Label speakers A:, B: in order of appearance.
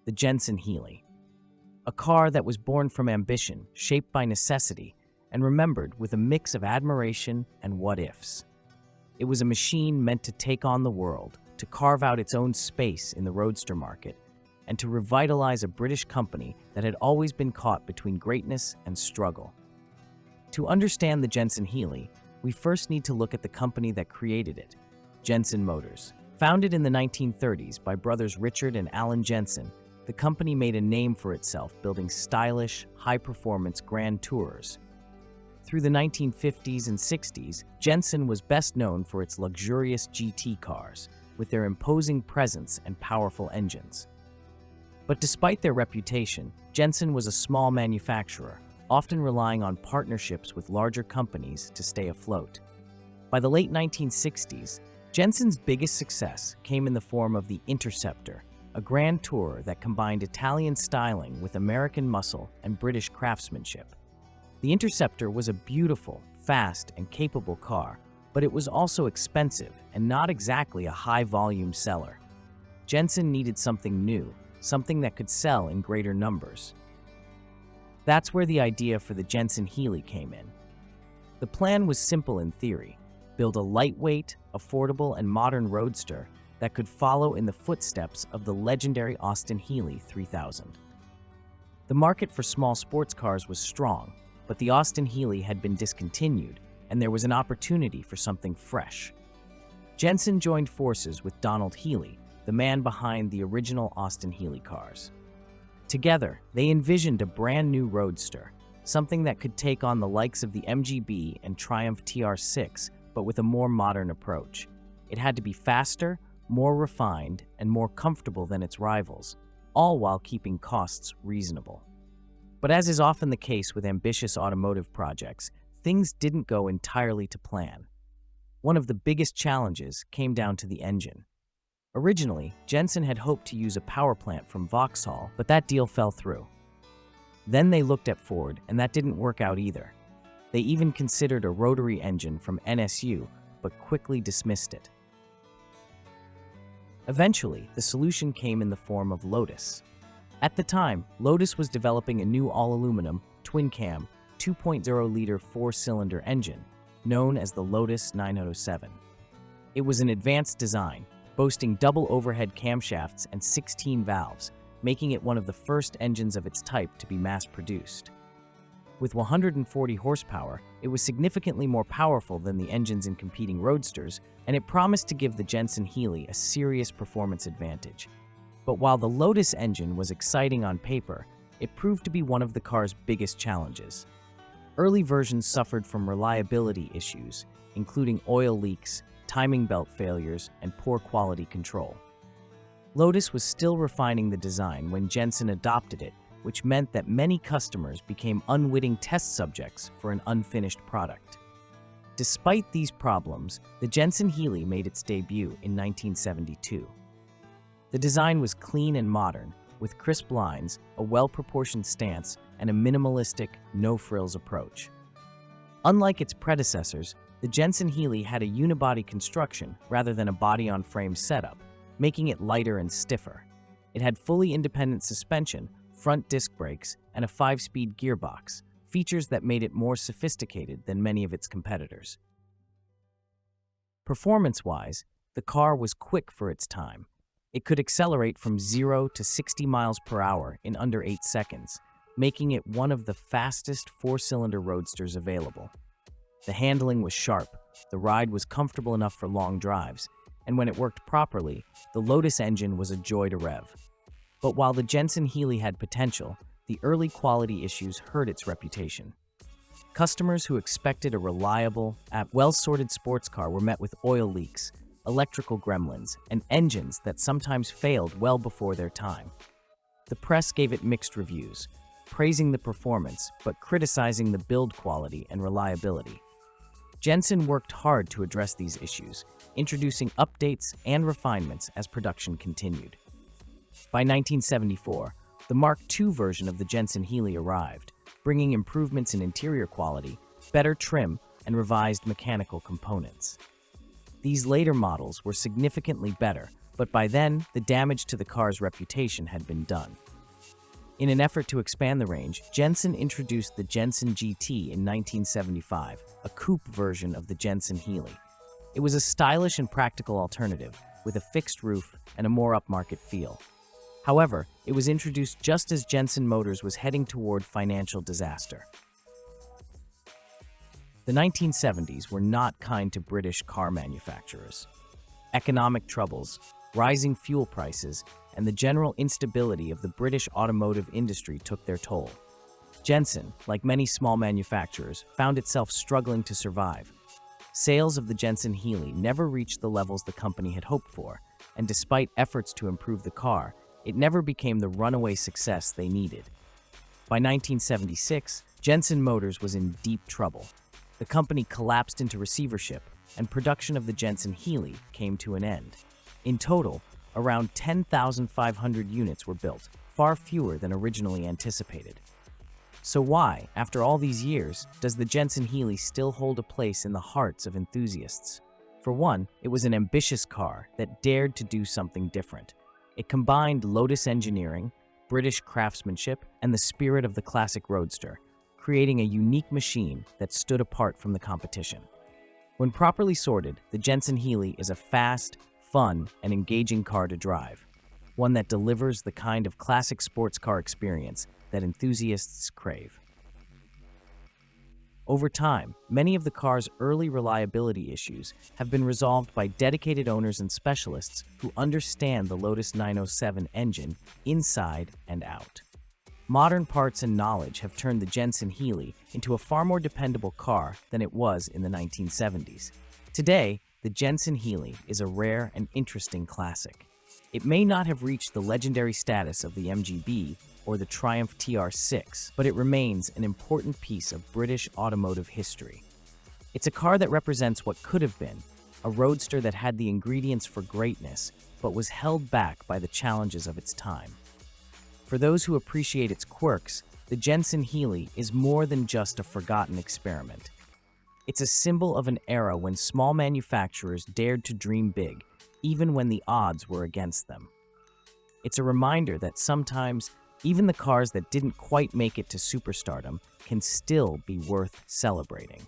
A: the Jensen-Healey. A car that was born from ambition, shaped by necessity, and remembered with a mix of admiration and what-ifs. It was a machine meant to take on the world, to carve out its own space in the Roadster market, and to revitalize a British company that had always been caught between greatness and struggle. To understand the Jensen-Healey, we first need to look at the company that created it, Jensen Motors. Founded in the 1930s by brothers Richard and Alan Jensen, the company made a name for itself building stylish, high-performance Grand Tourers. Through the 1950s and 60s, Jensen was best known for its luxurious GT cars, with their imposing presence and powerful engines. But despite their reputation, Jensen was a small manufacturer, often relying on partnerships with larger companies to stay afloat. By the late 1960s, Jensen's biggest success came in the form of the Interceptor, a Grand Tourer that combined Italian styling with American muscle and British craftsmanship. The Interceptor was a beautiful, fast, and capable car, but it was also expensive and not exactly a high-volume seller. Jensen needed something new, something that could sell in greater numbers. That's where the idea for the Jensen-Healey came in. The plan was simple in theory: build a lightweight, affordable, and modern roadster that could follow in the footsteps of the legendary Austin Healey 3000. The market for small sports cars was strong, but the Austin Healey had been discontinued, and there was an opportunity for something fresh. Jensen joined forces with Donald Healey, the man behind the original Austin Healey cars. Together, they envisioned a brand new roadster, something that could take on the likes of the MGB and Triumph TR6, but with a more modern approach. It had to be faster, more refined, and more comfortable than its rivals, all while keeping costs reasonable. But as is often the case with ambitious automotive projects, things didn't go entirely to plan. One of the biggest challenges came down to the engine. Originally, Jensen had hoped to use a power plant from Vauxhall, but that deal fell through. Then they looked at Ford, and that didn't work out either. They even considered a rotary engine from NSU, but quickly dismissed it. Eventually, the solution came in the form of Lotus. At the time, Lotus was developing a new all-aluminum, twin-cam, 2.0-liter four-cylinder engine, known as the Lotus 907. It was an advanced design, boasting double overhead camshafts and 16 valves, making it one of the first engines of its type to be mass-produced. With 140 horsepower, it was significantly more powerful than the engines in competing roadsters, and it promised to give the Jensen-Healey a serious performance advantage. But while the Lotus engine was exciting on paper, it proved to be one of the car's biggest challenges. Early versions suffered from reliability issues, including oil leaks, timing belt failures, and poor quality control. Lotus was still refining the design when Jensen adopted it, which meant that many customers became unwitting test subjects for an unfinished product. Despite these problems, the Jensen-Healey made its debut in 1972. The design was clean and modern, with crisp lines, a well-proportioned stance, and a minimalistic, no-frills approach. Unlike its predecessors, the Jensen-Healey had a unibody construction rather than a body-on-frame setup, making it lighter and stiffer. It had fully independent suspension, front disc brakes, and a 5-speed gearbox, features that made it more sophisticated than many of its competitors. Performance-wise, the car was quick for its time. It could accelerate from 0 to 60 miles per hour in under 8 seconds, making it one of the fastest four-cylinder roadsters available. The handling was sharp, the ride was comfortable enough for long drives, and when it worked properly, the Lotus engine was a joy to rev. But while the Jensen-Healey had potential, the early quality issues hurt its reputation. Customers who expected a reliable, well-sorted sports car were met with oil leaks, electrical gremlins, and engines that sometimes failed well before their time. The press gave it mixed reviews, praising the performance but criticizing the build quality and reliability. Jensen worked hard to address these issues, introducing updates and refinements as production continued. By 1974, the Mark II version of the Jensen-Healey arrived, bringing improvements in interior quality, better trim, and revised mechanical components. These later models were significantly better, but by then, the damage to the car's reputation had been done. In an effort to expand the range, Jensen introduced the Jensen GT in 1975, a coupe version of the Jensen-Healey. It was a stylish and practical alternative, with a fixed roof and a more upmarket feel. However, it was introduced just as Jensen Motors was heading toward financial disaster. The 1970s were not kind to British car manufacturers. Economic troubles, rising fuel prices, and the general instability of the British automotive industry took their toll. Jensen, like many small manufacturers, found itself struggling to survive. Sales of the Jensen-Healey never reached the levels the company had hoped for, and despite efforts to improve the car, it never became the runaway success they needed. By 1976, Jensen Motors was in deep trouble. The company collapsed into receivership, and production of the Jensen-Healey came to an end. In total, around 10,500 units were built, far fewer than originally anticipated. So why, after all these years, does the Jensen-Healey still hold a place in the hearts of enthusiasts? For one, it was an ambitious car that dared to do something different. It combined Lotus engineering, British craftsmanship, and the spirit of the classic Roadster, creating a unique machine that stood apart from the competition. When properly sorted, the Jensen-Healey is a fast, fun, and engaging car to drive, one that delivers the kind of classic sports car experience that enthusiasts crave. Over time, many of the car's early reliability issues have been resolved by dedicated owners and specialists who understand the Lotus 907 engine inside and out. Modern parts and knowledge have turned the Jensen-Healey into a far more dependable car than it was in the 1970s. Today, the Jensen-Healey is a rare and interesting classic. It may not have reached the legendary status of the MGB or the Triumph TR6, but it remains an important piece of British automotive history. It's a car that represents what could have been, a roadster that had the ingredients for greatness, but was held back by the challenges of its time. For those who appreciate its quirks, the Jensen-Healey is more than just a forgotten experiment. It's a symbol of an era when small manufacturers dared to dream big, even when the odds were against them. It's a reminder that sometimes, even the cars that didn't quite make it to superstardom can still be worth celebrating.